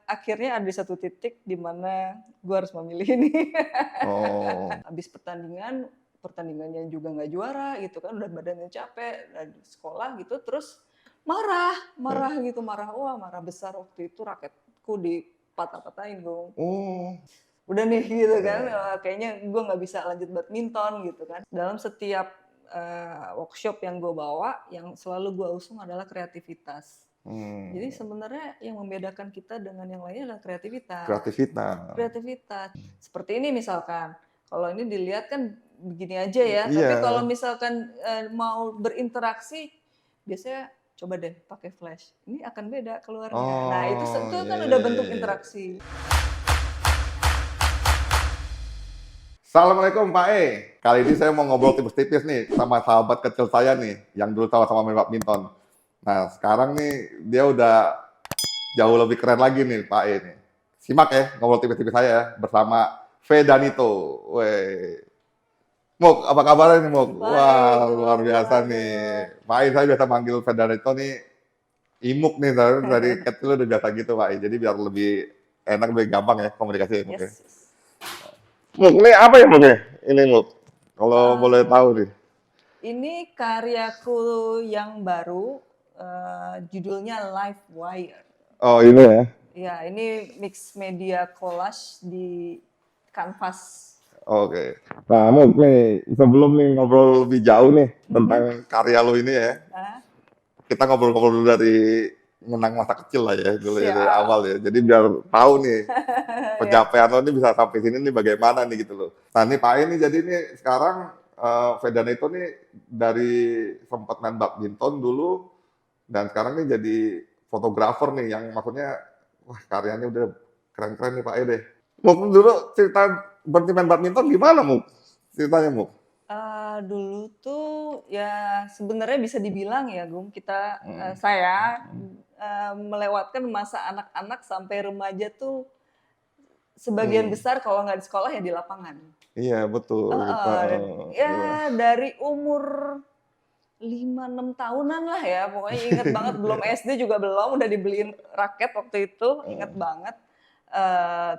akhirnya ada di satu titik di mana gue harus memilih ini. Oh. Habis pertandingannya juga nggak juara gitu kan, udah badannya capek, dan sekolah gitu, terus marah gitu, marah besar waktu itu raketku dipatah-patahin dong. Oh. Udah nih gitu kan, Iya. kayaknya gue nggak bisa lanjut badminton gitu kan. Dalam setiap workshop yang gue bawa, yang selalu gue usung adalah kreativitas. Jadi sebenarnya yang membedakan kita dengan yang lainnya adalah kreativitas. Kreativitas. Seperti ini misalkan, kalau ini dilihat kan begini aja ya. Iya. Tapi kalau misalkan mau berinteraksi, biasanya coba deh pakai flash. Ini akan beda keluarnya. Nah itu kan udah bentuk interaksi. Assalamualaikum Pak E. Kali ini saya mau ngobrol tipis-tipis nih sama sahabat kecil saya nih, yang dulu sama-sama main badminton. Nah sekarang nih dia udah jauh lebih keren lagi nih Pak E nih. Simak ya ngobrol tipis-tipis saya bersama Fedanito. Weh. Muk, apa kabarnya nih Muk? Wah luar biasa nih. Pak E saya biasa manggil Fedanito nih Imuk nih, dari kecil udah biasa gitu Pak E. Jadi biar lebih enak, lebih gampang ya komunikasi Muk ya. Muk, ini apa ya Muk ya? Ini Muk, kalau boleh tahu nih. Ini karyaku yang baru, judulnya Live Wire. Oh ini ya? Ya, ini mix media collage di kanvas. Oke. Nah Muk nih, sebelum nih ngobrol lebih jauh nih tentang karya lo ini ya, kita ngobrol-ngobrol dulu dari menang masa kecil lah ya, dulu ya, dari awal ya. Jadi biar tahu nih pencapaian lo ini bisa sampai sini nih bagaimana nih gitu loh. Nah ini Pak E nih, jadi nih sekarang Fedanito nih dari sempat main badminton dulu dan sekarang nih jadi fotografer nih, yang maksudnya wah karyanya udah keren-keren nih Pak E deh. Muk dulu cerita berhenti main badminton gimana Muk? Ceritanya Muk? Dulu tuh ya sebenarnya bisa dibilang ya Gum, saya melewatkan masa anak-anak sampai remaja tuh sebagian besar kalau nggak di sekolah ya di lapangan. Iya betul. Ya dari umur 5-6 tahunan lah ya, pokoknya inget banget, belum SD juga belum, udah dibeliin raket waktu itu, inget banget.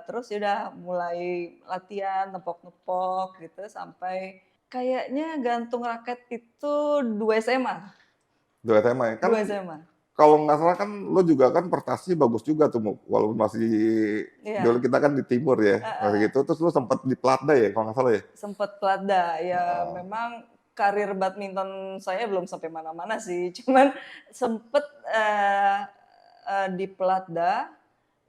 Terus udah mulai latihan, nepok-nepok gitu, sampai kayaknya gantung raket itu 2 SMA. 2 SMA ya? Kan 2 SMA. kalau nggak salah kan lo juga kan prestasi bagus juga tuh Muk, walaupun masih dulu kita kan di timur ya, masih gitu. Terus lo sempat di Platda ya kalau nggak salah ya? Sempet Platda, ya memang karir badminton saya belum sampai mana-mana sih, cuman sempet di Platda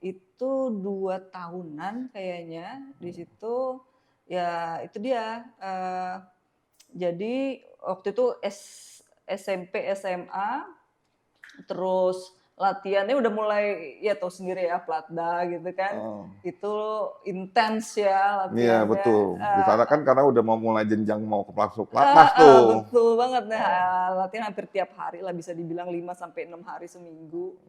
itu 2 tahunan kayaknya. Di situ ya itu dia, jadi waktu itu SMP, SMA, terus latihannya udah mulai, ya tahu sendiri ya Platda gitu kan, itu intens ya latihannya. Iya betul, di sana kan karena udah mau mulai jenjang mau ke pelatnas tuh. Betul banget, nah latihan hampir tiap hari lah, bisa dibilang 5-6 hari seminggu.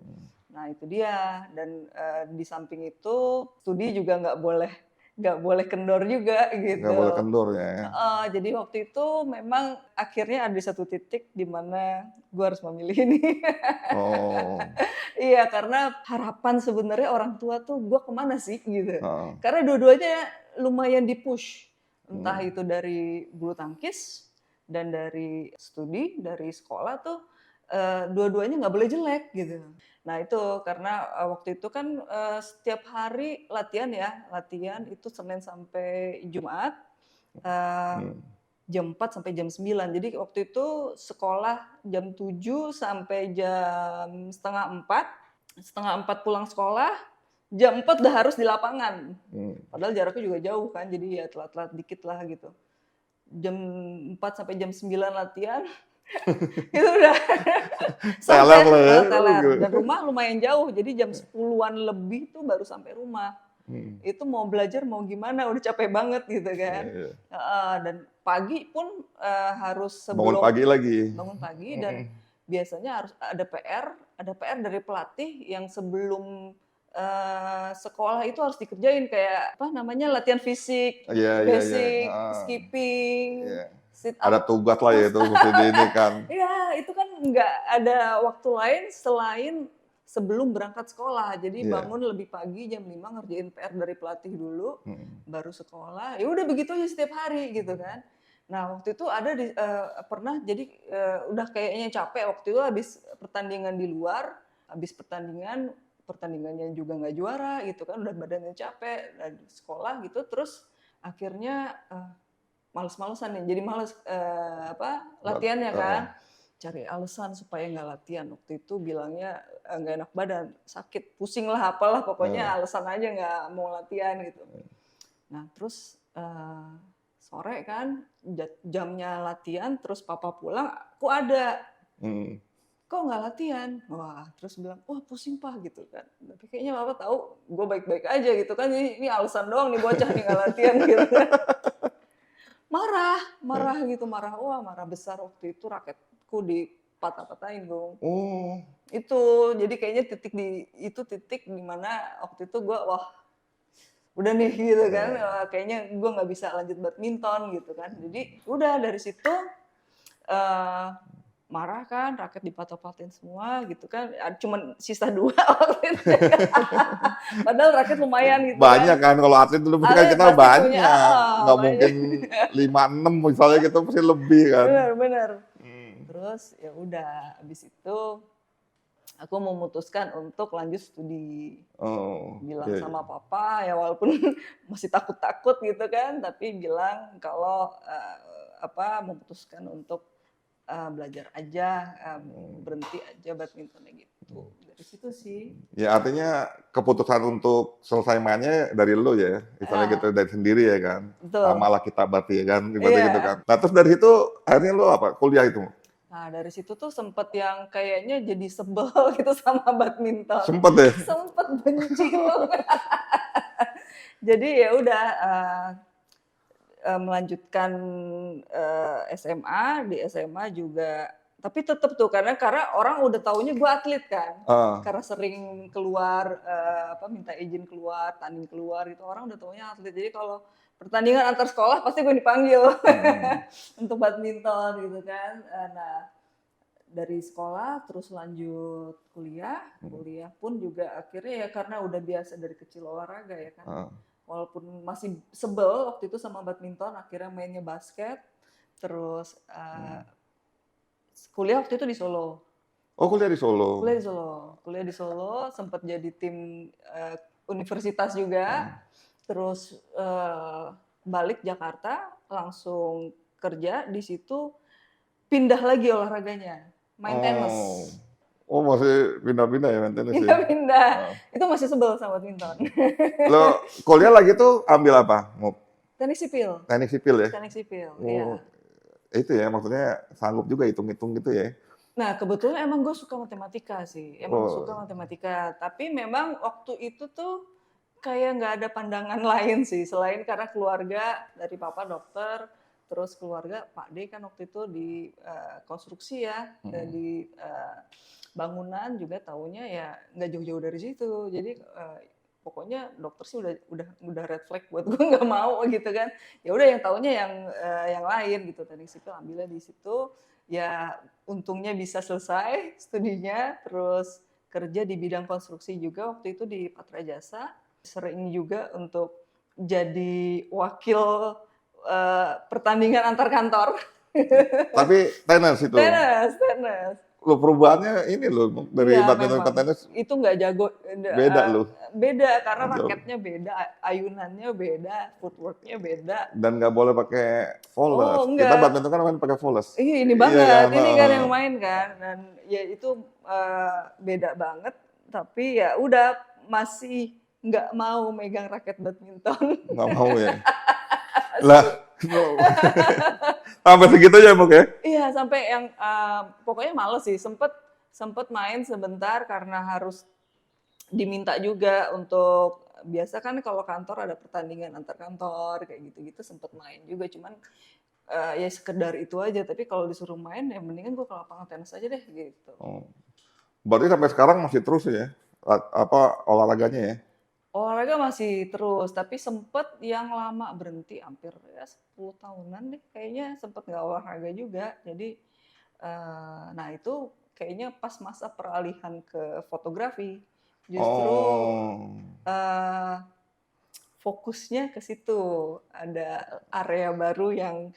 Nah itu dia, dan di samping itu studi juga nggak boleh kendor juga gitu. Nggak boleh kendor ya. Jadi waktu itu memang akhirnya ada di satu titik di mana gue harus memilih ini. Iya, karena harapan sebenarnya orang tua tuh gue kemana sih gitu. Karena dua-duanya lumayan di-push. Entah itu dari bulu tangkis dan dari studi, dari sekolah tuh dua-duanya nggak boleh jelek gitu. Nah itu karena waktu itu kan setiap hari latihan itu Senin sampai Jumat, jam 4 sampai jam 9. Jadi waktu itu sekolah jam 7 sampai jam setengah 4 pulang sekolah, jam 4 udah harus di lapangan. Padahal jaraknya juga jauh kan, jadi ya telat-telat dikit lah gitu. Jam 4 sampai jam 9 latihan, itu udah sampai teler. Dan rumah lumayan jauh, jadi jam 10-an lebih tuh baru sampai rumah. Itu mau belajar mau gimana, udah capek banget gitu kan. Dan pagi pun harus sebelum bangun pagi, dan biasanya harus ada PR dari pelatih yang sebelum sekolah itu harus dikerjain, kayak latihan fisik, basic, skipping, sit up. Ada tugas lah ya itu mesti di ini kan. Iya, itu kan nggak ada waktu lain sebelum berangkat sekolah. Jadi Iya. bangun lebih pagi jam 5 ngerjain PR dari pelatih dulu, Mm. baru sekolah. Ya udah begitu aja setiap hari gitu kan. Nah waktu itu ada pernah jadi udah kayaknya capek waktu itu habis pertandingan di luar, habis pertandingannya juga nggak juara gitu kan, udah badannya capek dan sekolah gitu, terus akhirnya males-malesan nih, jadi males latihannya kan, cari alasan supaya nggak latihan. Waktu itu bilangnya nggak enak badan, sakit, pusing lah, apalah pokoknya alasan aja nggak mau latihan gitu. Nah terus sore kan jamnya latihan, terus papa pulang, aku ada. Kok nggak latihan? Wah, terus bilang, wah pusing pak gitu kan. Tapi kayaknya papa tahu gue baik-baik aja gitu kan. Ini alasan doang nih bocah nih nggak latihan gitu kan. Marah gitu, wah marah besar waktu itu, raketku dipatah-patahin dong. Oh. Itu, jadi kayaknya titik di mana waktu itu gue, wah udah nih gitu kan, kayaknya gue nggak bisa lanjut badminton gitu kan. Jadi udah dari situ marah kan, raket dipatah-patahin semua gitu kan, cuman sisa 2 waktu itu. Padahal raket lumayan gitu Banyak kan. kan, kalau atlet dulu kan Atlet kita pasti banyak, punya, nggak banyak. mungkin 5-6 misalnya gitu pasti lebih kan. Bener. Terus ya udah, abis itu aku memutuskan untuk lanjut studi. Bilang sama papa ya walaupun masih takut-takut gitu kan, tapi bilang kalau memutuskan untuk belajar aja, berhenti aja badmintonnya gitu. Dari situ sih. Ya artinya keputusan untuk selesai mainnya dari lu ya, misalnya gitu dari sendiri ya kan. Betul. Sama lah kita berarti ya kan, berarti Iya. gitu kan. Nah terus dari situ akhirnya lu apa? Kuliah itu? Nah dari situ tuh sempet yang kayaknya jadi sebel gitu sama badminton. Sempet ya? Sempet benci loh. Jadi ya udah melanjutkan SMA, di SMA juga, tapi tetap tuh karena orang udah taunya gue atlet kan, karena sering keluar minta izin keluar, tanding keluar gitu, orang udah taunya atlet. Jadi kalau pertandingan antar sekolah pasti gue dipanggil untuk badminton gitu kan. Nah dari sekolah terus lanjut kuliah pun juga akhirnya ya karena udah biasa dari kecil olahraga ya kan. Walaupun masih sebel waktu itu sama badminton, akhirnya mainnya basket, terus kuliah waktu itu di Solo. Oh kuliah di Solo? Kuliah di Solo, sempat jadi tim universitas juga, terus balik Jakarta, langsung kerja, di situ pindah lagi olahraganya, main tenis. Oh masih pindah-pindah ya main tenis ya? Pindah-pindah, itu masih sebel sama badminton. Lo kuliah lagi tuh ambil apa? Teknik sipil. Teknik sipil ya? Teknik sipil, iya. Itu ya, maksudnya sanggup juga hitung-hitung gitu ya? Nah, kebetulan emang gue suka matematika sih. Suka matematika. Tapi memang waktu itu tuh kayak nggak ada pandangan lain sih. Selain karena keluarga dari papa dokter, terus keluarga Pak D kan waktu itu di konstruksi ya, di bangunan juga taunya ya nggak jauh-jauh dari situ. Jadi pokoknya dokter sih udah red flag buat gue, nggak mau gitu kan. Ya udah yang taunya yang lain gitu. Teknik sipil ambilnya di situ. Ya untungnya bisa selesai studinya, terus kerja di bidang konstruksi juga waktu itu di Patra Jasa. Sering juga untuk jadi wakil pertandingan antar kantor. Tapi tenis itu? Tenis. Lo perubahannya ini lo dari badminton ke tenis? Itu nggak jago. Beda lo? Beda karena raketnya beda, ayunannya beda, footworknya beda. Dan nggak boleh pakai volley. Enggak. Kita badminton kan main pakai volley. Ini banget, ini kan yang main kan, dan ya itu beda banget. Tapi ya udah masih nggak mau megang raket badminton. Nggak mau ya? Lah, sampai segitu ya Muk ya? Iya, sampai yang pokoknya males sih. Sempet main sebentar karena harus diminta juga untuk, biasa kan kalau kantor ada pertandingan antar kantor kayak gitu-gitu, sempet main juga, cuman ya sekedar itu aja. Tapi kalau disuruh main ya mendingan gue ke lapangan tenis aja deh gitu. Berarti sampai sekarang masih terus ya olahraganya ya? Olahraga masih terus, tapi sempet yang lama berhenti, hampir ya 10 tahunan deh kayaknya, sempet nggak olahraga juga. Jadi nah itu kayaknya pas masa peralihan ke fotografi. Justru Oh, eh, fokusnya ke situ. Ada area baru yang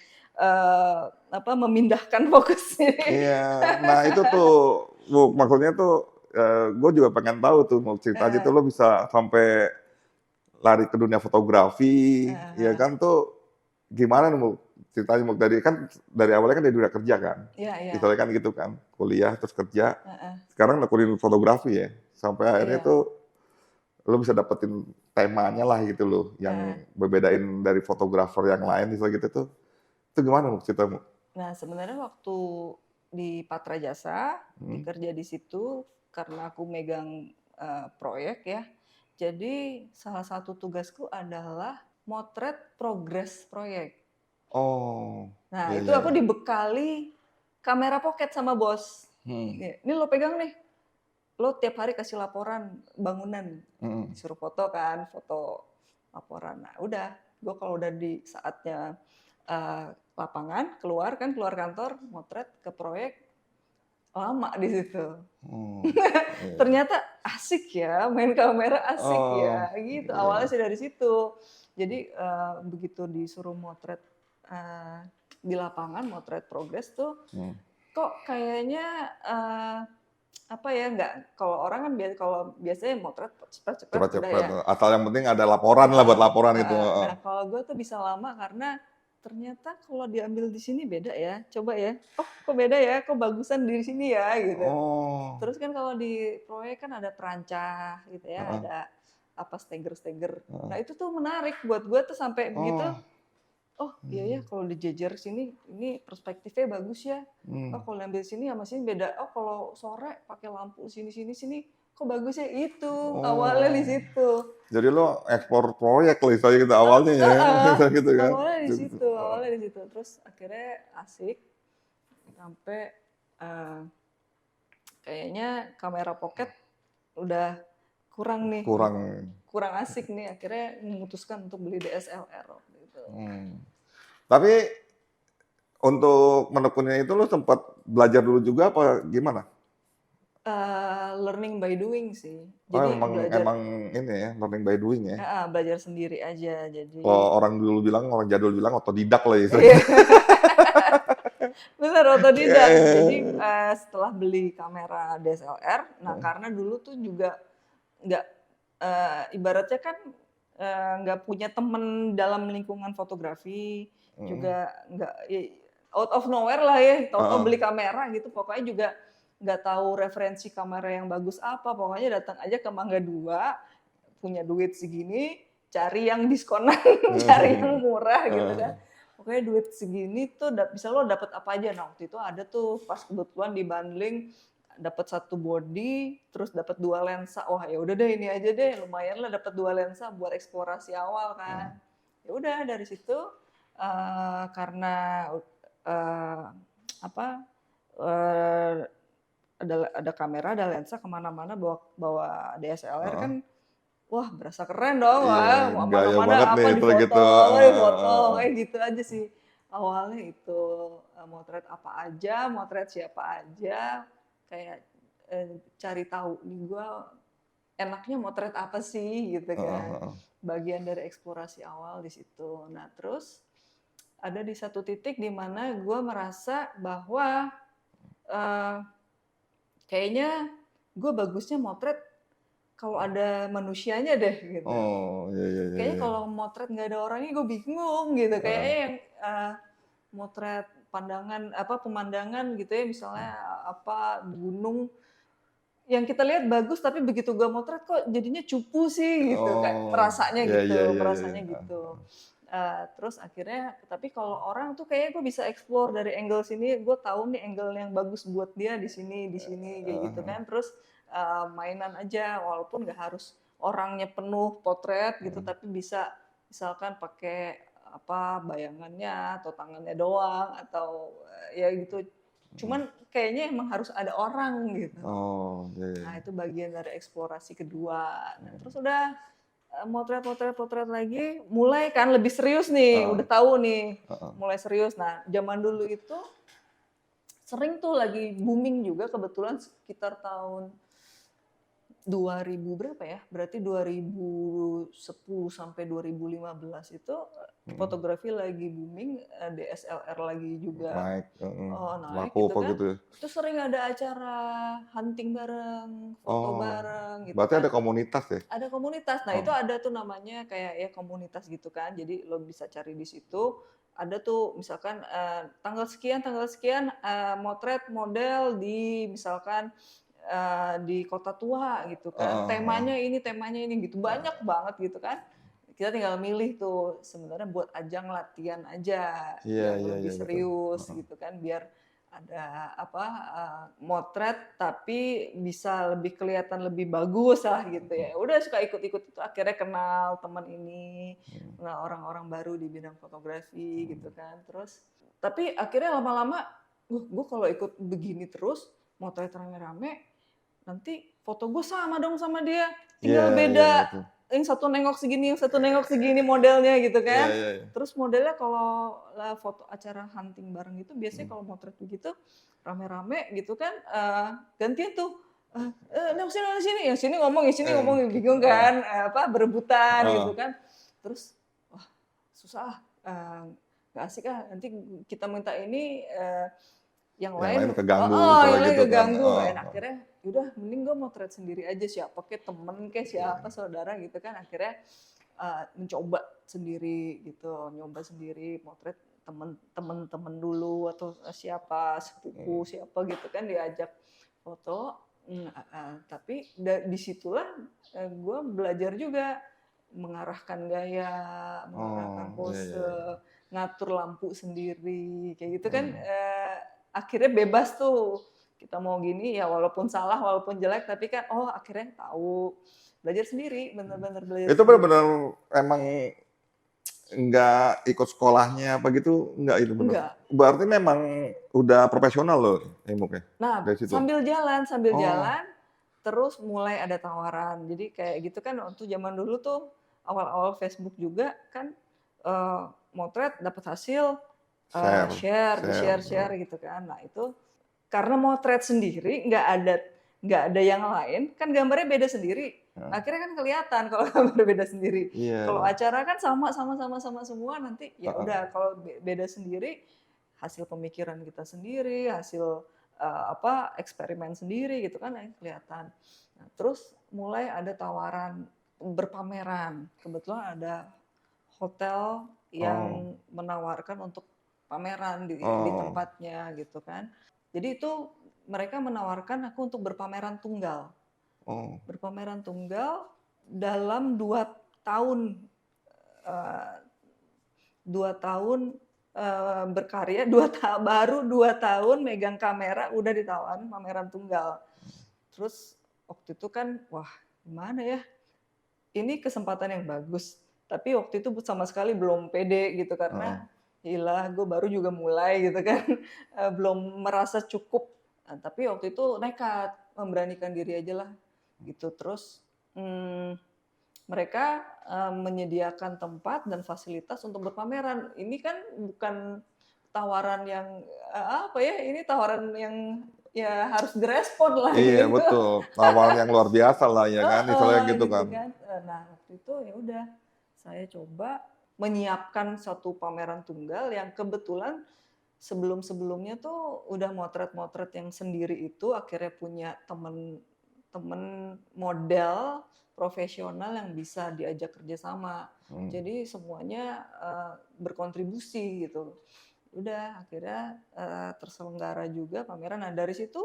memindahkan fokusnya. iya. Nah itu tuh, Bu, maksudnya tuh gue juga pengen tahu tuh, mau ceritanya tuh Eh, lo bisa sampai lari ke dunia fotografi, ya eh, kan tuh gimana nih, Bu? Ceritanya mau dari kan dari awalnya kan dari dunia kerja kan, ya, ya, misalnya kan gitu kan, kuliah terus kerja, eh, sekarang nekunin fotografi ya, sampai akhirnya iya. tuh lo bisa dapetin temanya lah gitu loh, Eh. yang berbedain dari fotografer yang lain misalnya gitu tuh, itu gimana Bu ceritamu? Nah, sebenarnya waktu di Patra Jasa, Hmm? dikerja di situ karena aku megang proyek ya. Jadi salah satu tugasku adalah motret progres proyek. Oh, Nah, iya itu iya aku iya. dibekali kamera pocket sama bos. Hmm. Ini lo pegang nih, lo tiap hari kasih laporan bangunan. Hmm. Disuruh foto kan, foto laporan. Nah, udah, gue kalau udah di saatnya lapangan, keluar kantor, motret ke proyek, lama di situ. Oh, iya. Ternyata asik ya, main kamera asik Oh, ya, gitu. iya, Awalnya iya. sih dari situ. Jadi begitu disuruh motret eh, di lapangan, motret progres tuh, Hmm. kok kayaknya apa ya, nggak, kalau orang kan kalau biasanya motret cepet-cepet udah Cepat-cepat, ya. asal yang penting ada laporan lah buat laporan itu. Heeh. Nah, kalau gue tuh bisa lama karena ternyata kalau diambil di sini beda ya. Coba ya. Oh, kok beda ya? Kok bagusan di sini ya gitu. Oh, Terus kan kalau di proyek kan ada perancah gitu ya, heeh, ada apa steger-steger. heeh. Nah, itu tuh menarik buat gue tuh sampai begitu. Oh, Oh, iya ya, hmm, kalau dijejer sini ini perspektifnya bagus ya. Oh, hmm. kalau diambil sini sama sini beda. Oh, kalau sore pakai lampu sini kok bagus ya. Itu awalnya di Oh, situ. jadi lo ekspor proyek lah istilahnya gitu awalnya ya, Heeh, gitu kan? awalnya di situ. Terus akhirnya asik sampai eh, kayaknya kamera pocket udah kurang nih, Kurang. kurang asik nih. Akhirnya memutuskan untuk beli DSLR gitu. Hmm. Tapi untuk menekunin itu lo sempat belajar dulu juga apa gimana? Learning by doing sih. Oh, Jadi emang emang ini ya, learning by doing ya. belajar sendiri aja. Kalau Jadi orang dulu bilang, orang jadul bilang otodidak lah ya. iya, benar otodidak. Jadi Eh, setelah beli kamera DSLR, nah karena dulu tuh juga nggak ibaratnya kan nggak punya temen dalam lingkungan fotografi, mm, juga nggak out of nowhere lah ya, tahu-tahu heeh, beli kamera gitu, pokoknya juga nggak tahu referensi kamera yang bagus apa, pokoknya datang aja ke Mangga 2, punya duit segini, cari yang diskonan, cari yang murah gitu kan. Pokoknya duit segini tuh bisa lo dapet apa aja. Nah, waktu itu ada tuh pas kebetulan di bundling dapat satu body, terus dapat 2 lensa. Wah, ya udah deh ini aja deh, lumayan lah dapat 2 lensa buat eksplorasi awal kan. Ya udah dari situ karena uh, apa uh, ada kamera, ada lensa kemana-mana bawa bawa DSLR heeh. kan, wah berasa keren dong, Iya, wah gaya banget mana-mana nih apa itu gitu. difoto, gitu aja sih. Awalnya itu motret apa aja, motret siapa aja, kayak cari tahu nih gue enaknya motret apa sih gitu Heeh, kan. heeh. Bagian dari eksplorasi awal di situ. Nah terus ada di satu titik di mana gue merasa bahwa uh, kayaknya gue bagusnya motret kalau ada manusianya deh gitu. Oh, iya, iya, iya, Kayaknya iya. kalau motret nggak ada orangnya gue bingung gitu. Heeh, Kayaknya yang motret pemandangan gitu ya, misalnya apa gunung yang kita lihat bagus tapi begitu gue motret kok jadinya cupu sih gitu, kayak oh, iya, iya, iya, iya, iya. merasanya gitu. Terus akhirnya tapi kalau orang tuh kayaknya gue bisa explore dari angle sini, gue tahu nih angle yang bagus buat dia di sini kayak gitu Heeh, kan. Terus mainan aja walaupun nggak harus orangnya penuh potret gitu, heeh. tapi bisa misalkan pakai apa bayangannya atau tangannya doang atau ya gitu. Cuman kayaknya emang harus ada orang gitu. Oh, iya, iya, Nah, iya. itu bagian dari eksplorasi kedua. Nah, terus udah potret lagi, mulai kan lebih serius nih, Heeh, udah tahu nih, heeh. mulai serius. Nah, zaman dulu itu sering tuh lagi booming juga kebetulan sekitar tahun 2000 berapa ya? Berarti 2010 sampai 2015 itu fotografi lagi booming, DSLR lagi juga Naik, naik laku gitu apa kan. gitu ya. Itu sering ada acara hunting bareng, foto Oh, bareng gitu berarti ada kan. komunitas ya? Ada komunitas. Nah, itu Oh, ada tuh namanya kayak ya komunitas gitu kan. Jadi lo bisa cari di situ. Ada tuh misalkan tanggal sekian motret model di misalkan di Kota Tua gitu kan. heeh, heeh. Temanya ini gitu. Banyak banget gitu kan. Kita tinggal milih tuh sebenarnya buat ajang latihan aja Iya, yang iya, lebih iya, betul. serius Heeh. gitu kan biar ada motret tapi bisa lebih kelihatan lebih bagus lah gitu ya. Udah suka ikut-ikut itu akhirnya kenal teman ini, kenal orang-orang baru di bidang fotografi gitu kan. Terus tapi akhirnya lama-lama gue kalau ikut begini terus motret rame-rame nanti foto gue sama dong sama dia. Iya, Tinggal iya, beda betul. yang satu nengok segini modelnya gitu Iya, kan. iya, iya. Terus modelnya kalau lah foto acara hunting bareng itu biasanya kalau motret begitu rame-rame gitu kan gantian tuh yang sini ngomong bingung Heeh, kan berebutan gitu heeh. kan. Terus wah susah nggak asik nanti kita minta ini yang Yang lain lain keganggu misalnya yang lain gitu kan. keganggu nggak Heeh, enak heeh. akhirnya yaudah mending gue motret sendiri aja siapa kayak temen kayak siapa saudara gitu kan akhirnya mencoba sendiri gitu nyoba sendiri motret temen-temen dulu atau siapa sepupu siapa gitu kan diajak foto tapi disitulah gue belajar juga mengarahkan gaya mengarahkan Oh, iya, iya, pose iya. ngatur lampu sendiri kayak gitu kan akhirnya bebas tuh kita mau gini ya walaupun salah walaupun jelek tapi kan akhirnya tahu belajar sendiri bener-bener belajar Itu sendiri benar-benar emang nggak ikut sekolahnya apa gitu, nggak itu bener? enggak. Berarti memang udah profesional loh Imuknya, Nah dari situ? sambil Oh, jalan terus mulai ada tawaran jadi kayak gitu kan waktu zaman dulu tuh awal-awal Facebook juga kan eh, motret dapat hasil share, share di share. share gitu kan nah itu karena motret sendiri nggak ada yang lain kan gambarnya beda sendiri Heeh. akhirnya kan kelihatan kalau gambar beda sendiri Iya, kalau iya. acara kan sama semua nanti ya Heeh. udah kalau beda sendiri hasil pemikiran kita sendiri hasil eksperimen sendiri gitu kan kelihatan nah, terus mulai ada tawaran berpameran kebetulan ada hotel Oh, yang menawarkan untuk pameran di oh, tempatnya gitu kan. Jadi itu mereka menawarkan aku untuk berpameran tunggal. oh, Berpameran tunggal dalam 2 tahun eh, 2 tahun berkarya, baru 2 tahun megang kamera udah ditawarin pameran tunggal. Terus waktu itu kan wah gimana ya ini kesempatan yang bagus. Tapi waktu itu sama sekali belum pede gitu heeh. karena gila gue baru juga mulai gitu kan belum merasa cukup. Nah, tapi waktu itu nekat memberanikan diri aja lah gitu. Terus mereka menyediakan tempat dan fasilitas untuk berpameran. Ini kan bukan tawaran yang apa ya? Ini tawaran yang ya harus direspon lah Iya gitu. betul, tawaran yang luar biasa lah ya kan, misalnya gitu Gitu kan. kan. Nah, waktu itu ya udah saya coba menyiapkan satu pameran tunggal yang kebetulan sebelum-sebelumnya tuh udah motret-motret yang sendiri itu akhirnya punya temen model profesional yang bisa diajak kerjasama. Hmm. Jadi semuanya berkontribusi gitu. Udah akhirnya terselenggara juga pameran. Nah dari situ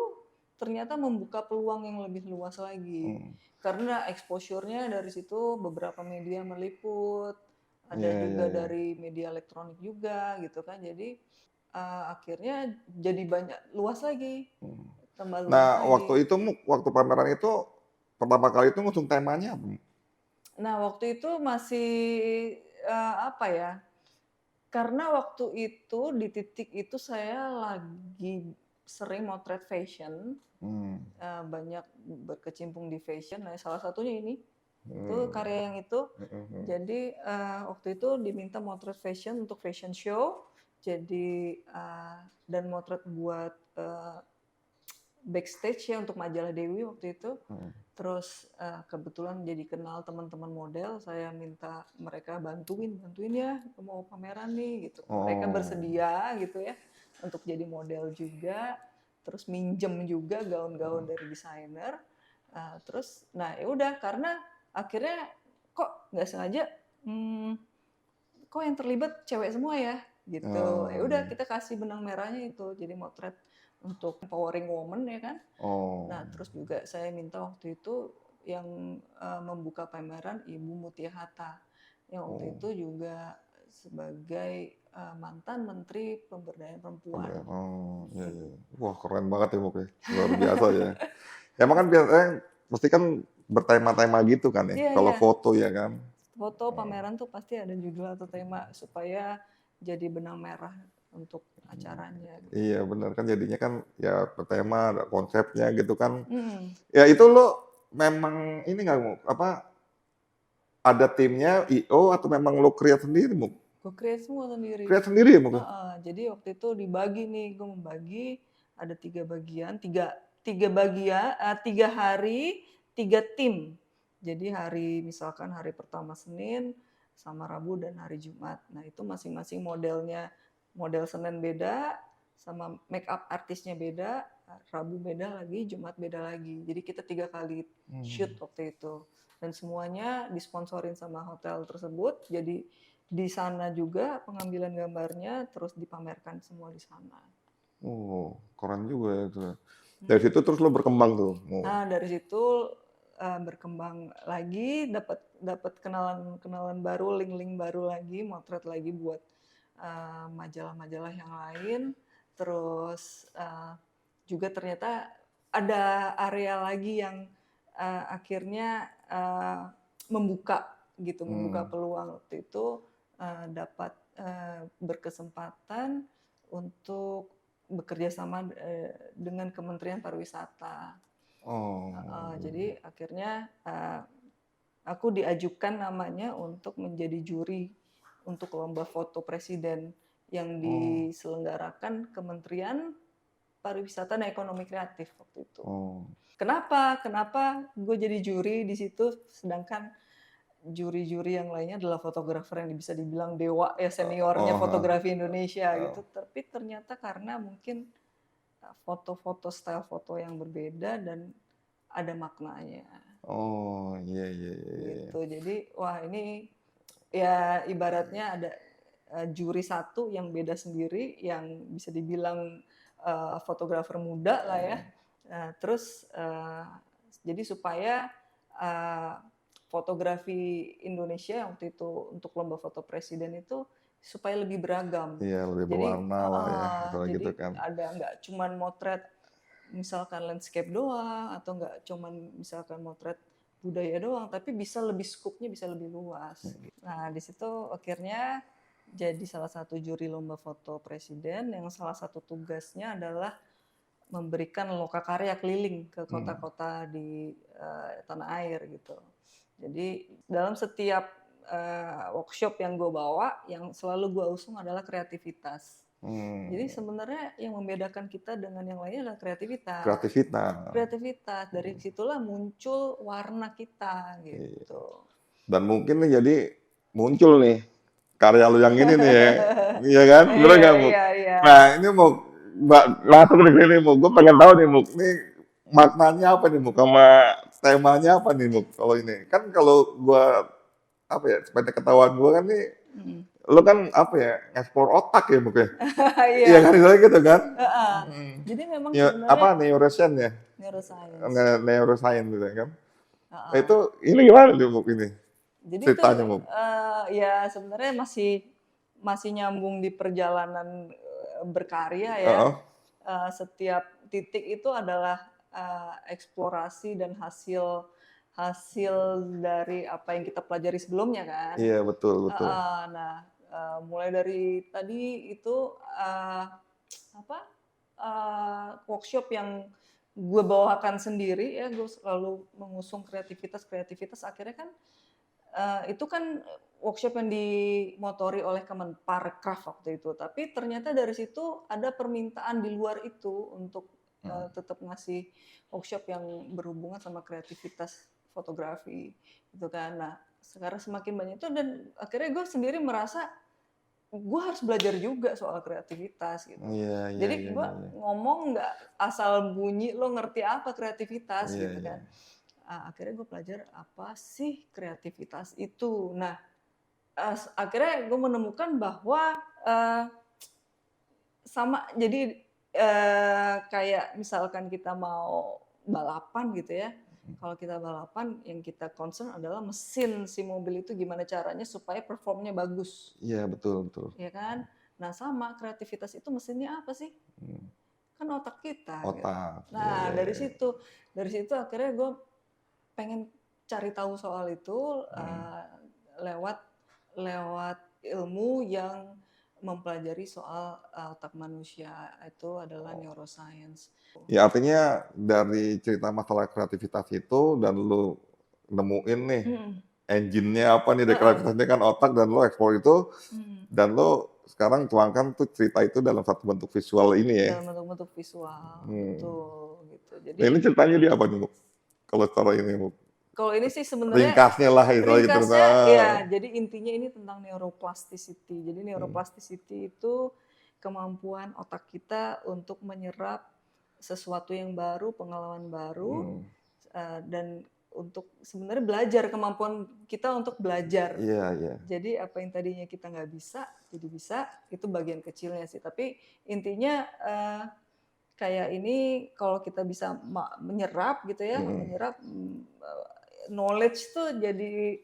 ternyata membuka peluang yang lebih luas lagi. Hmm. Karena exposure-nya dari situ beberapa media meliput, ada Iya, iya, juga iya. dari media elektronik juga gitu kan. Jadi akhirnya jadi banyak luas lagi, Hmm. tambah luas Nah, lagi. waktu pameran itu pertama kali itu ngusung temanya apa? Nah waktu itu masih apa ya? Karena waktu itu di titik itu saya lagi sering motret fashion, Hmm. banyak berkecimpung di fashion. Nah, salah satunya ini, itu Hmm. karya yang itu. Hmm. Jadi waktu itu diminta motret fashion untuk fashion show Jadi dan motret buat backstage ya untuk majalah Dewi waktu itu. Terus kebetulan jadi kenal teman-teman model, saya minta mereka bantuin ya mau pameran nih gitu. Mereka bersedia gitu ya untuk jadi model juga, terus minjem juga gaun-gaun dari desainer. Terus nah ya udah, karena akhirnya kok nggak sengaja kok yang terlibat cewek semua ya gitu. Ya udah, kita kasih benang merahnya itu jadi motret untuk empowering woman ya kan. Nah, terus juga saya minta waktu itu yang membuka pameran Ibu Mutia Hatta, yang waktu itu juga sebagai mantan Menteri Pemberdayaan Perempuan. Iya, iya. Wah, keren banget ya, Muk, ya. Luar biasa ya. Emang kan biasanya mesti kan bertema-tema gitu kan ya, Iya, kalau iya. foto ya kan. Foto pameran tuh pasti ada judul atau tema supaya jadi benang merah untuk acaranya. Gitu. Iya benar kan, jadinya kan ya bertema, ada konsepnya gitu kan. Mm. Ya itu lo memang ini nggak Muk, apa ada timnya IO atau memang lo create sendiri Muk? Gue create semua sendiri. Create sendiri ya Muk? Jadi waktu itu dibagi nih, gue membagi ada 3 bagian, tiga hari, 3 tim. Jadi misalkan hari pertama Senin, sama Rabu dan hari Jumat. Nah itu masing-masing modelnya, model Senin beda, sama make up artisnya beda, Rabu beda lagi, Jumat beda lagi. Jadi kita 3 kali shoot waktu itu. Dan semuanya disponsorin sama hotel tersebut. Jadi di sana juga pengambilan gambarnya terus dipamerkan semua di sana. Oh, keren juga ya itu. Dari situ terus lo berkembang tuh. Nah dari situ berkembang lagi, dapat kenalan baru, link-link baru lagi, motret lagi buat majalah-majalah yang lain. Terus juga ternyata ada area lagi yang akhirnya membuka peluang. Waktu itu dapat berkesempatan untuk bekerja sama dengan Kementerian Pariwisata. Jadi akhirnya aku diajukan namanya untuk menjadi juri untuk lomba foto presiden yang diselenggarakan Kementerian Pariwisata dan Ekonomi Kreatif waktu itu. Kenapa gue jadi juri di situ, sedangkan juri-juri yang lainnya adalah fotografer yang bisa dibilang dewa ya, seniornya fotografi Indonesia gitu. Tapi ternyata karena mungkin foto-foto, style foto yang berbeda dan ada maknanya. Iya. Gitu. Jadi wah ini ya ibaratnya ada juri satu yang beda sendiri, yang bisa dibilang fotografer muda lah ya. Terus jadi supaya fotografi Indonesia waktu itu untuk lomba foto presiden itu supaya lebih beragam. Iya, lebih berwarna lah ya, misalnya jadi gitu kan. ada nggak cuman motret misalkan landscape doang, atau nggak cuman misalkan motret budaya doang, tapi bisa lebih scope-nya bisa lebih luas. Nah di situ akhirnya jadi salah satu juri lomba foto presiden yang salah satu tugasnya adalah memberikan lokakarya keliling ke kota-kota di tanah air gitu. Jadi dalam setiap workshop yang gue bawa, yang selalu gue usung adalah kreativitas. Jadi sebenarnya yang membedakan kita dengan yang lainnya adalah kreativitas. Dari situlah muncul warna kita gitu. Dan mungkin nih jadi muncul nih karya lu yang ini nih ya. Iya kan? Bener nggak, Muk? Iya. Nah ini Muk, langsung nih sini Muk. Gue pengen tahu nih Muk, nih maknanya apa nih Muk, sama temanya apa nih Muk kalau ini. Kan kalau gue apa ya, sepanjang ketahuan gue kan nih, lo kan apa ya, ekspor otak ya Muk ya. Iya kan, gitu kan. Jadi memang ya, sebenarnya apa neuroscience ya? Neuroscience gitu kan. Nah, itu ini gimana tuh Muk ini? Jadi Ceritanya itu Muk. ya sebenarnya masih nyambung di perjalanan berkarya ya. Setiap titik itu adalah eksplorasi dan hasil dari apa yang kita pelajari sebelumnya kan. Iya betul. Nah mulai dari tadi itu workshop yang gue bawakan sendiri ya, gue selalu mengusung kreativitas. Akhirnya kan itu kan workshop yang dimotori oleh Kemenparekraf waktu itu. Tapi ternyata dari situ ada permintaan di luar itu untuk tetap ngasih workshop yang berhubungan sama kreativitas fotografi gitu kan. Nah sekarang semakin banyak itu dan akhirnya gue sendiri merasa gue harus belajar juga soal kreativitas gitu. Iya, iya, Jadi iya, gue iya. ngomong nggak asal bunyi lo ngerti apa kreativitas Iya, gitu iya. kan. Akhirnya gue belajar apa sih kreativitas itu. Nah akhirnya gue menemukan bahwa sama jadi kayak misalkan kita mau balapan gitu ya. Kalau kita balapan yang kita concern adalah mesin si mobil itu gimana caranya supaya performnya bagus. Iya, betul, betul. Ya kan? Nah sama kreativitas itu mesinnya apa sih? Kan otak kita. Gitu. Otak. Iya, Nah iya, dari iya. situ akhirnya gue pengen cari tahu soal itu lewat ilmu yang mempelajari soal otak manusia itu adalah neuroscience. Ya artinya dari cerita masalah kreativitas itu dan lu nemuin nih engine-nya apa nih dari kreativitas ini kan otak dan lo eksplor itu dan lo sekarang tuangkan tuh cerita itu dalam satu bentuk visual ini ya. Dalam bentuk visual, betul gitu. Jadi Nah, ini ceritanya dia apa nih, Bu? Kalau secara ini, Bu? kalau ini sih sebenarnya Ringkasnya lah itu gitu. ringkasnya ya, jadi intinya ini tentang neuroplasticity. Jadi neuroplasticity itu kemampuan otak kita untuk menyerap sesuatu yang baru, pengalaman baru, dan untuk sebenarnya belajar, kemampuan kita untuk belajar. Iya, iya. Jadi apa yang tadinya kita nggak bisa, jadi bisa, itu bagian kecilnya sih. Tapi intinya kayak ini kalau kita bisa menyerap gitu ya, menyerap knowledge tuh jadi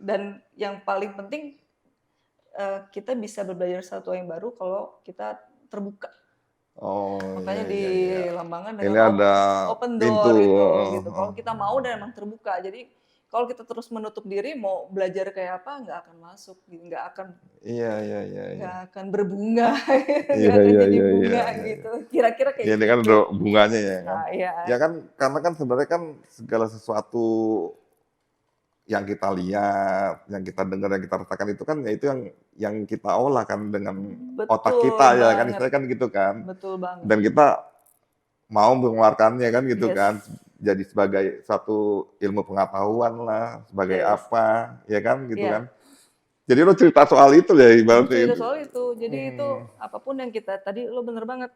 dan yang paling penting kita bisa belajar sesuatu yang baru kalau kita terbuka. Oh, Makanya iya, iya. dilambangkan Ini dengan ada open pintu. door gitu. Kalau kita mau dan emang terbuka. Jadi kalau kita terus menutup diri mau belajar kayak apa nggak akan masuk, nggak akan Iya, iya, iya. nggak akan berbunga, Iya, nggak akan iya, jadi iya, bunga iya. gitu. Kira-kira kayak Ya, ini kan gitu. ada bunganya ya kan. Nah, iya. Ya kan karena kan sebenarnya kan segala sesuatu yang kita lihat, yang kita dengar, yang kita rasakan itu kan ya itu yang kita olah kan dengan otak Betul kita ya kan banget. istilahnya kan gitu kan. Betul banget. Dan kita mau mengeluarkannya kan gitu Yes. kan. Jadi sebagai satu ilmu pengetahuan lah, sebagai Yes. apa, ya kan gitu Iya. kan. Jadi lo cerita soal itu ya ibaratnya. Cerita soal itu. Jadi itu apapun yang kita tadi lo bener banget.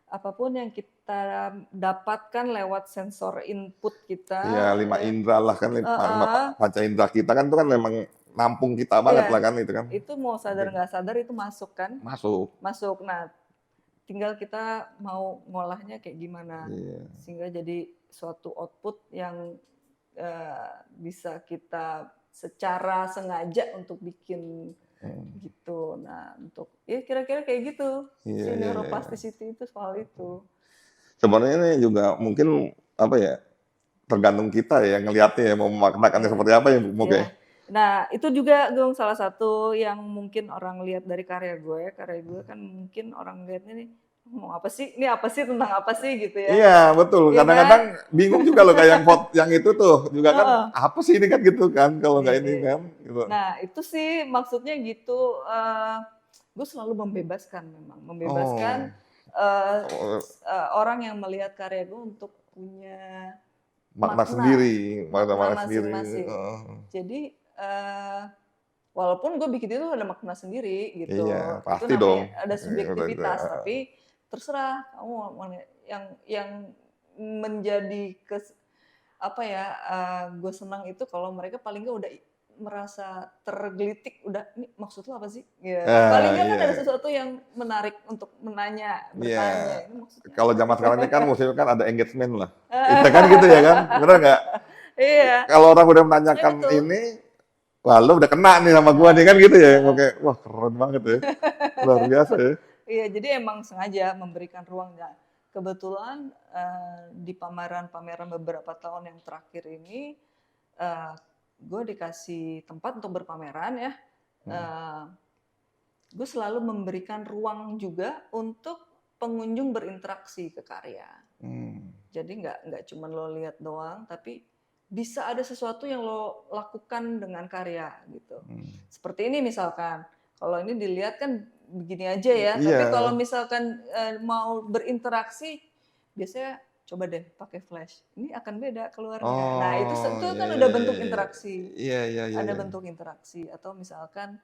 Apapun yang kita dapatkan lewat sensor input kita. Iya, 5 indera lah kan, 5 panca indera kita kan itu kan memang nampung kita banget lah kan itu kan. Itu mau sadar nggak sadar itu masuk kan? Masuk. Nah, tinggal kita mau ngolahnya kayak gimana. Iya. Sehingga jadi suatu output yang bisa kita secara sengaja untuk bikin gitu. Nah, untuk ya kira-kira kayak gitu. Iya, Si neuroplasticity itu soal itu. Sebenarnya ini juga mungkin apa ya tergantung kita ya ngelihatnya ya mau memaknakannya seperti apa ya Bu Ya. Nah itu juga Gung salah satu yang mungkin orang lihat dari karya gue kan mungkin orang lihatnya nih mau apa sih, ini apa sih, tentang apa sih gitu ya. Iya betul, Iya kadang-kadang kan? bingung juga loh kayak yang itu tuh juga kan apa sih ini kan gitu kan kalau nggak ini kan gitu. Nah itu sih maksudnya gitu, gue selalu membebaskan orang yang melihat karya gue untuk punya makna sendiri, makna sendiri. masing-masing. Jadi walaupun gue bikin itu ada makna sendiri gitu, Iya, pasti itu namanya dong. ada subjektivitas, tapi terserah kamu yang menjadi gue senang itu kalau mereka paling nggak udah merasa tergelitik, udah ini maksud lo apa sih? Ya. Paling nggak kan ada sesuatu yang menarik untuk bertanya. Ini maksudnya kalau zaman sekarang ini kan musim kan ada engagement lah, itu kan gitu ya kan, benar nggak? Iya. Kalau orang udah menanyakan ini, wah lo udah kena nih sama gua nih kan gitu ya, oke, wah keren banget ya, luar biasa ya. Iya, jadi emang sengaja memberikan ruangnya. Kebetulan di pameran-pameran beberapa tahun yang terakhir ini, gue dikasih tempat untuk berpameran ya. Gue selalu memberikan ruang juga untuk pengunjung berinteraksi ke karya. Jadi nggak cuma lo lihat doang, tapi bisa ada sesuatu yang lo lakukan dengan karya gitu. Seperti ini misalkan, kalau ini dilihat kan begini aja ya, tapi kalau misalkan mau berinteraksi, biasanya coba deh pakai flash. Ini akan beda keluarnya. Nah itu kan udah bentuk interaksi. Ada bentuk interaksi atau misalkan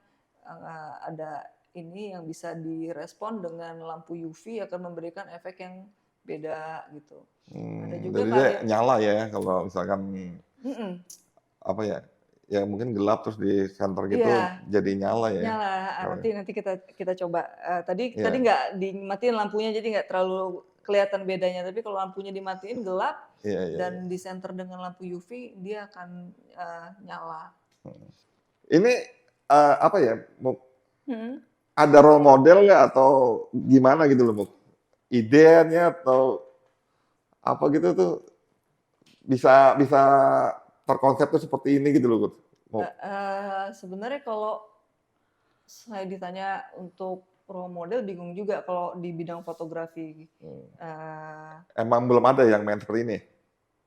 ada ini yang bisa direspon dengan lampu UV akan memberikan efek yang beda gitu. Ada juga jadi dia nyala ya kalau misalkan apa ya? Ya mungkin gelap terus di center gitu jadi nyala ya. Nyala. Nanti kita coba. Tadi nggak dimatiin lampunya jadi nggak terlalu kelihatan bedanya. Tapi kalau lampunya dimatiin gelap dan di center dengan lampu UV dia akan nyala. Ini apa ya? Ada role model nggak atau gimana gitu loh, Muk? Idenya atau apa gitu tuh bisa terkonsep tuh seperti ini gitu loh, Muk? Sebenarnya kalau saya ditanya untuk role model bingung juga kalau di bidang fotografi. Emang belum ada yang main seperti ini?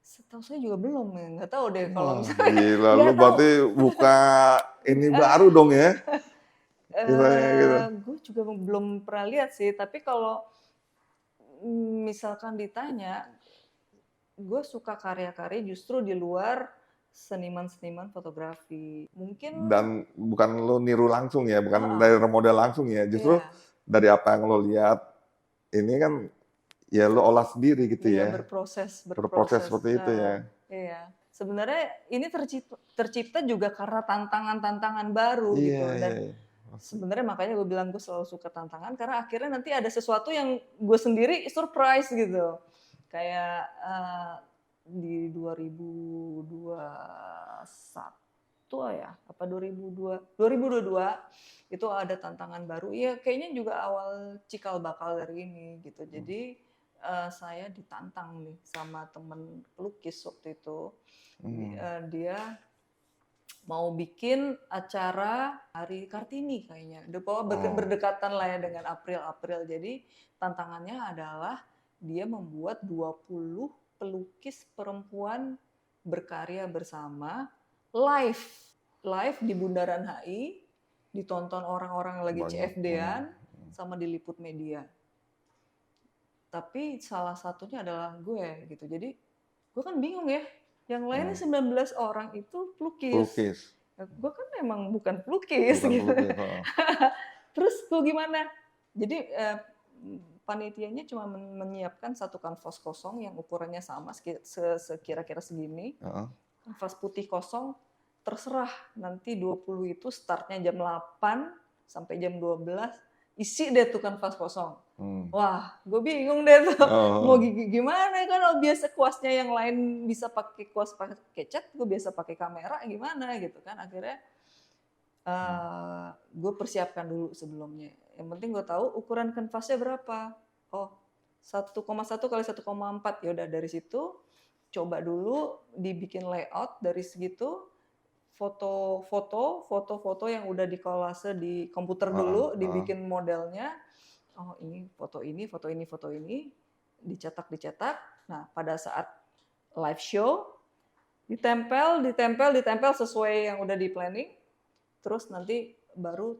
Setahu saya juga belum ya, nggak tahu deh kalau misalnya. Gila, lu berarti buka ini baru dong ya? Gue juga belum pernah lihat sih, tapi kalau misalkan ditanya, gue suka karya-karya justru di luar seniman-seniman fotografi. Mungkin dan bukan lo niru langsung ya, bukan dari model langsung ya, justru dari apa yang lo lihat ini kan ya lo olah sendiri gitu ya. Berproses seperti itu ya. Iya. Sebenarnya ini tercipta juga karena tantangan-tantangan baru gitu dan sebenarnya makanya gue bilang gue selalu suka tantangan karena akhirnya nanti ada sesuatu yang gue sendiri surprise gitu. Kayak di 2021 ya, apa 2022 itu ada tantangan baru. Iya, kayaknya juga awal cikal bakal dari ini gitu. Jadi saya ditantang nih sama temen pelukis waktu itu. Dia mau bikin acara Hari Kartini kayaknya. Berdekatan lah ya dengan April. Jadi tantangannya adalah dia membuat 20 pelukis perempuan berkarya bersama live di Bundaran HI, ditonton orang-orang lagi CFD-an sama diliput media. Tapi salah satunya adalah gue gitu. Jadi gue kan bingung ya. Yang lainnya 19 orang itu pelukis. Gue kan memang bukan pelukis gitu. Terus gue gimana? Jadi panitianya cuma menyiapkan satu kanvas kosong yang ukurannya sama sekira-kira segini. Kanvas putih kosong, terserah nanti 20 itu startnya jam 8 sampai jam 12, isi deh tuh kanvas kosong. Wah, gue bingung deh tuh. Mau gimana kan biasa kuasnya yang lain bisa pakai kuas pakai cat, gue biasa pakai kamera gimana gitu kan. Akhirnya gue persiapkan dulu sebelumnya. Yang penting gue tahu ukuran kanvasnya berapa. Oh, 1,1 kali 1,4. Ya udah dari situ coba dulu dibikin layout dari segitu. Foto-foto yang udah dikolase di komputer dulu, dibikin modelnya. Oh, ini, foto ini, dicetak. Nah, pada saat live show ditempel sesuai yang udah di planning. Terus nanti baru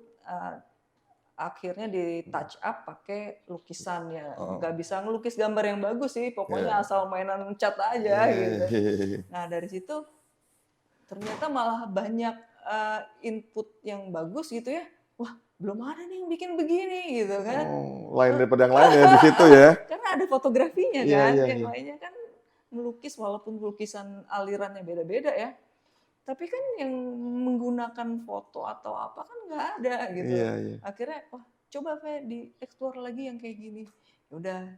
akhirnya di touch up pakai lukisan ya. Nggak bisa ngelukis gambar yang bagus sih, pokoknya asal mainan cat aja gitu. Nah dari situ ternyata malah banyak input yang bagus gitu ya. Wah belum ada nih yang bikin begini gitu kan. Lain daripada yang lain ya di situ ya. Karena ada fotografinya kan, yang lainnya kan melukis walaupun lukisan alirannya beda-beda ya. Tapi kan yang menggunakan foto atau apa kan nggak ada gitu. Akhirnya, wah coba dieksplor lagi yang kayak gini. Yaudah,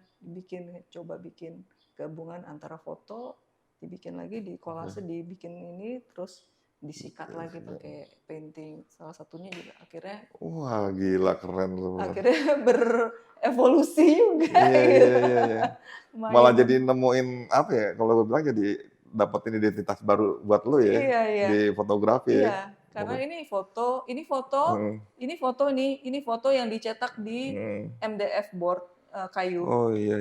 coba bikin gabungan antara foto, dibikin lagi, dikolase, dibikin ini, terus disikat lagi pakai painting. Salah satunya juga akhirnya. Wah gila keren loh. Akhirnya berevolusi juga. Iya. Malah jadi nemuin apa ya? Kalau gue bilang jadi dapetin identitas baru buat lo ya di fotografi ya. Karena ini foto yang dicetak di MDF board kayu. Oh iya.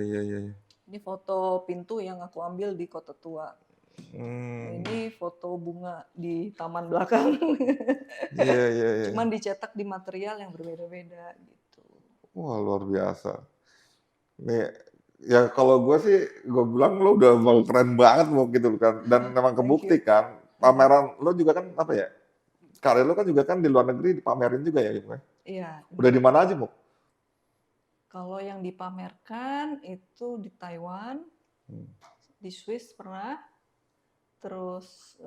Ini foto pintu yang aku ambil di Kota Tua. Ini foto bunga di taman belakang. Iya, iya, iya. Cuman dicetak di material yang berbeda-beda gitu. Wah, luar biasa. Nih, ya kalau gue sih, gue bilang lo udah mau keren banget mau gitu kan. Dan memang Thank kebukti you. kan, pameran lo juga kan apa ya, karya lo kan juga kan di luar negeri dipamerin juga ya, Muk? Iya, Udah di benar. mana aja, Muk? Kalau yang dipamerkan itu di Taiwan, Hmm. di Swiss pernah, terus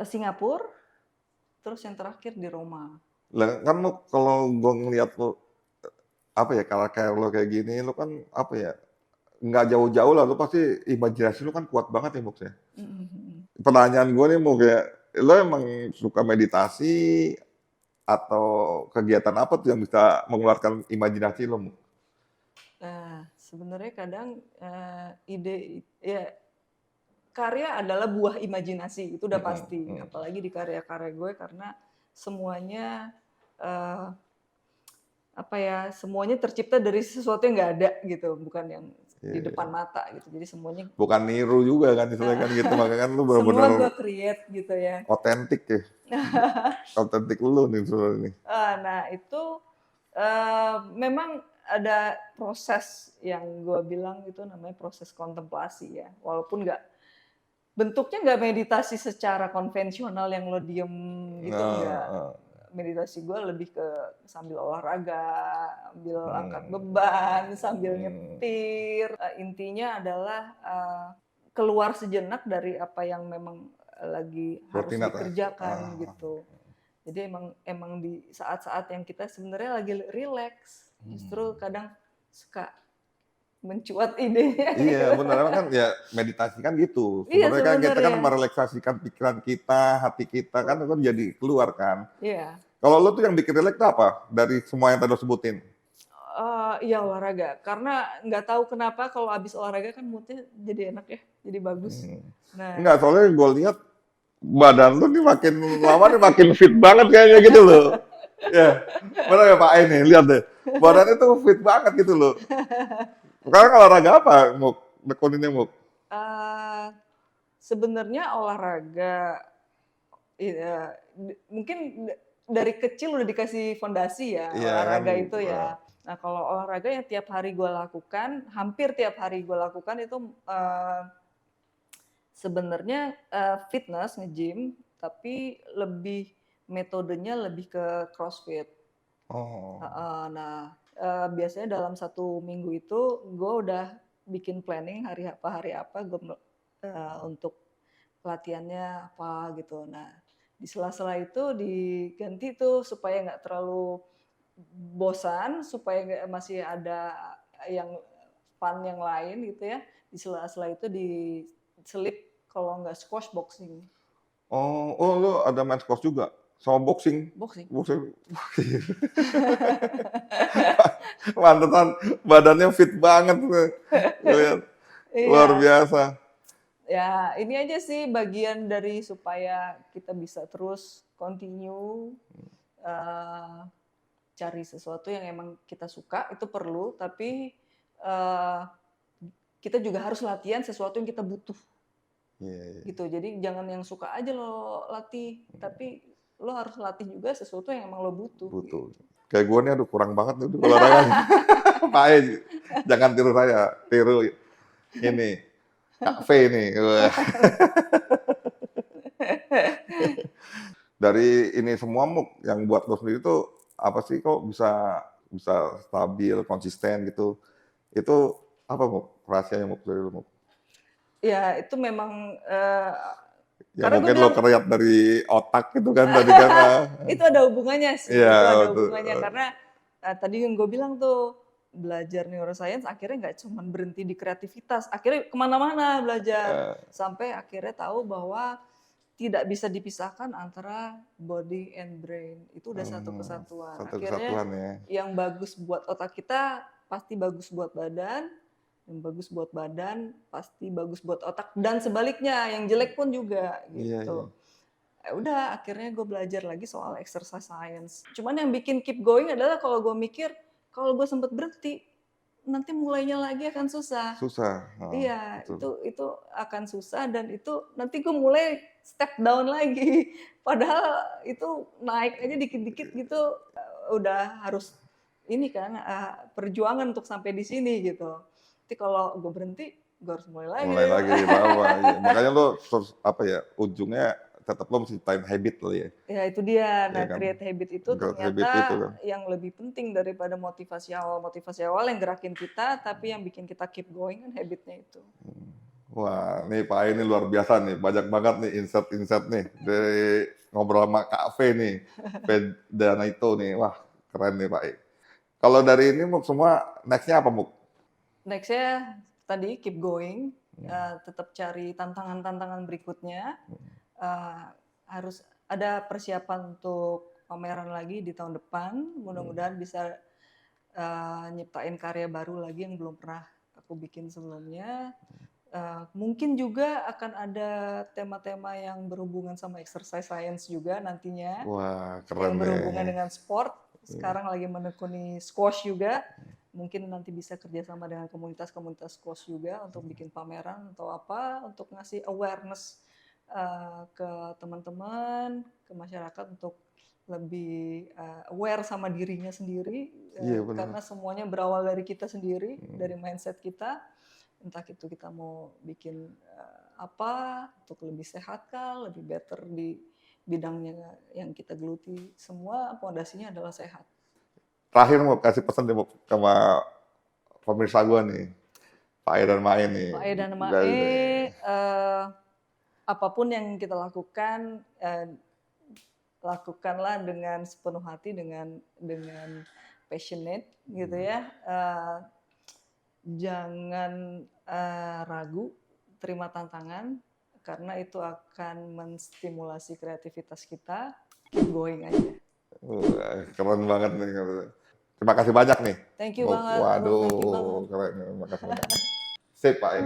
Singapura, terus yang terakhir di Roma. Lah kan lo kalau gue ngeliat lo apa ya, kalau kayak lo kayak gini, lo kan apa ya, nggak jauh-jauh lah, lo pasti imajinasi lo kan kuat banget ya, Muk ya. Mm-mm. Pertanyaan gue nih, Muk ya, lo emang suka meditasi atau kegiatan apa tuh yang bisa mengeluarkan imajinasi lo, Muk? Nah, sebenarnya kadang ide ya karya adalah buah imajinasi, itu udah pasti. Apalagi di karya-karya gue karena semuanya eh, apa ya, semuanya tercipta dari sesuatu yang nggak ada gitu, bukan yang di depan mata gitu. Jadi semuanya Bukan niru juga kan, istilahnya kan gitu, makanya kan lu semua benar-benar gue create gitu ya. otentik ya, otentik lu nih sebenarnya nih. Nah itu memang ada proses yang gue bilang itu namanya proses kontemplasi ya. Walaupun bentuknya nggak meditasi secara konvensional yang lo diem gitu, nggak. Nah, Meditasi gue lebih ke sambil olahraga, sambil angkat beban, sambil nyetir. Intinya adalah keluar sejenak dari apa yang memang lagi harus rutinitas. dikerjakan gitu. Jadi emang di saat-saat yang kita sebenarnya lagi relax, justru kadang suka mencuat idenya. Iya benar, emang kan ya meditasi kan gitu. Iya Sebenarnya kan kita kan sebenarnya. merelaksasikan pikiran kita, hati kita kan itu jadi keluar kan. Iya. Kalau lo tuh yang bikin relax tuh apa dari semua yang tadi lo sebutin? Iya olahraga, karena nggak tahu kenapa kalau habis olahraga kan moodnya jadi enak ya, jadi bagus. Nah, Enggak, soalnya gue lihat badan lu nih makin lama nih makin fit banget kayaknya gitu loh. Ya, benar ya Pak ini, lihat deh. Badannya tuh fit banget gitu loh. Sekarang olahraga apa, Muk? Nekuninnya, Muk? uh, sebenarnya olahraga, mungkin dari kecil udah dikasih fondasi ya Iya kan, olahraga itu ya. Nah kalau olahraga yang tiap hari gue lakukan, hampir tiap hari gue lakukan itu sebenarnya fitness nge-gym, tapi metodenya lebih ke CrossFit. oh, Nah, biasanya dalam 1 minggu itu gue udah bikin planning hari apa gue untuk latihannya apa gitu. Nah, di sela-sela itu diganti tuh supaya nggak terlalu bosan, supaya masih ada yang fun yang lain gitu ya. Di sela-sela itu diselip kalau nggak squash boxing. oh, lu ada main squash juga? Sama boxing? Boxing. Boxing. Mantesan badannya fit banget. Lihat. Luar Iya. biasa. Ya, ini aja sih bagian dari supaya kita bisa terus continue cari sesuatu yang emang kita suka, itu perlu, tapi kita juga harus latihan sesuatu yang kita butuh. Yeah. Gitu. Jadi jangan yang suka aja lo latih, tapi lo harus latih juga sesuatu yang emang lo butuh. Butuh. Gitu. Kayak gue nih aduh kurang banget nih olahraganya. Pak E, jangan tiru saya, tiru ini. Kak V nih. Dari ini semua Muk, yang buat lo sendiri tuh apa sih kok bisa bisa stabil, konsisten gitu? Itu apa Muk? Rahasianya Muk dari lo Muk? Ya itu memang Ya karena gue mungkin lo bilang kerjat dari otak gitu kan tadi kan. itu ada hubungannya sih, Iya, itu ada betul. hubungannya karena tadi yang gue bilang tuh belajar neuroscience akhirnya nggak cuma berhenti di kreativitas, akhirnya kemana-mana belajar sampai akhirnya tahu bahwa tidak bisa dipisahkan antara body and brain, itu udah satu kesatuan. Satu Akhirnya kesatuan ya. yang bagus buat otak kita pasti bagus buat badan, yang bagus buat badan pasti bagus buat otak, dan sebaliknya yang jelek pun juga gitu. Iya. Udah akhirnya gue belajar lagi soal exercise science. Cuman yang bikin keep going adalah kalau gue mikir kalau gue sempet berhenti nanti mulainya lagi akan susah. Susah. Iya, Betul. itu akan susah dan itu nanti gue mulai step down lagi. Padahal itu naik aja dikit-dikit gitu, udah harus ini kan, perjuangan untuk sampai di sini gitu. Nanti kalau gue berhenti, gue harus mulai lagi Mulai deh. lagi dari bawah. Iya. Makanya lo terus apa ya, ujungnya tetap lo mesti time habit lo ya. Ya itu dia. Ya Nah, kan? create habit itu Growth habit ternyata itu kan. yang lebih penting daripada motivasi awal. Motivasi awal yang gerakin kita, tapi yang bikin kita keep going kan habitnya itu. Wah, nih Pak ini luar biasa nih. Banyak banget nih insight-insight nih dari ngobrol sama Kak V nih. Vedana itu nih. Wah, keren nih Pak. Kalau dari ini Muk semua next-nya apa Muk? Nextnya tadi keep going, tetap cari tantangan-tantangan berikutnya. Harus ada persiapan untuk pameran lagi di tahun depan. Mudah-mudahan bisa nyiptain karya baru lagi yang belum pernah aku bikin sebelumnya. Mungkin juga akan ada tema-tema yang berhubungan sama exercise science juga nantinya. Wah, Yang keren berhubungan nih. dengan sport. Sekarang lagi menekuni squash juga. Mungkin nanti bisa kerjasama dengan komunitas-komunitas squash juga untuk bikin pameran atau apa, untuk ngasih awareness ke teman-teman, ke masyarakat untuk lebih aware sama dirinya sendiri. Iya benar. Karena semuanya berawal dari kita sendiri, dari mindset kita. Entah itu kita mau bikin apa untuk lebih sehat kah, lebih better di bidangnya yang kita geluti, semua pondasinya adalah sehat. Terakhir mau kasih pesan deh Muk sama pemirsa gue nih. Pak E dan Mae nih. Pak E dan Mae, Guys nih. apapun yang kita lakukan, lakukanlah dengan sepenuh hati, dengan passionate gitu ya. Jangan ragu, terima tantangan karena itu akan menstimulasi kreativitas kita. Keep going aja. Wah, keren banget nih. Terima kasih banyak nih. Thank you banget. Waduh, Thank you banget. keren. Terima kasih banyak. Sip Pak E.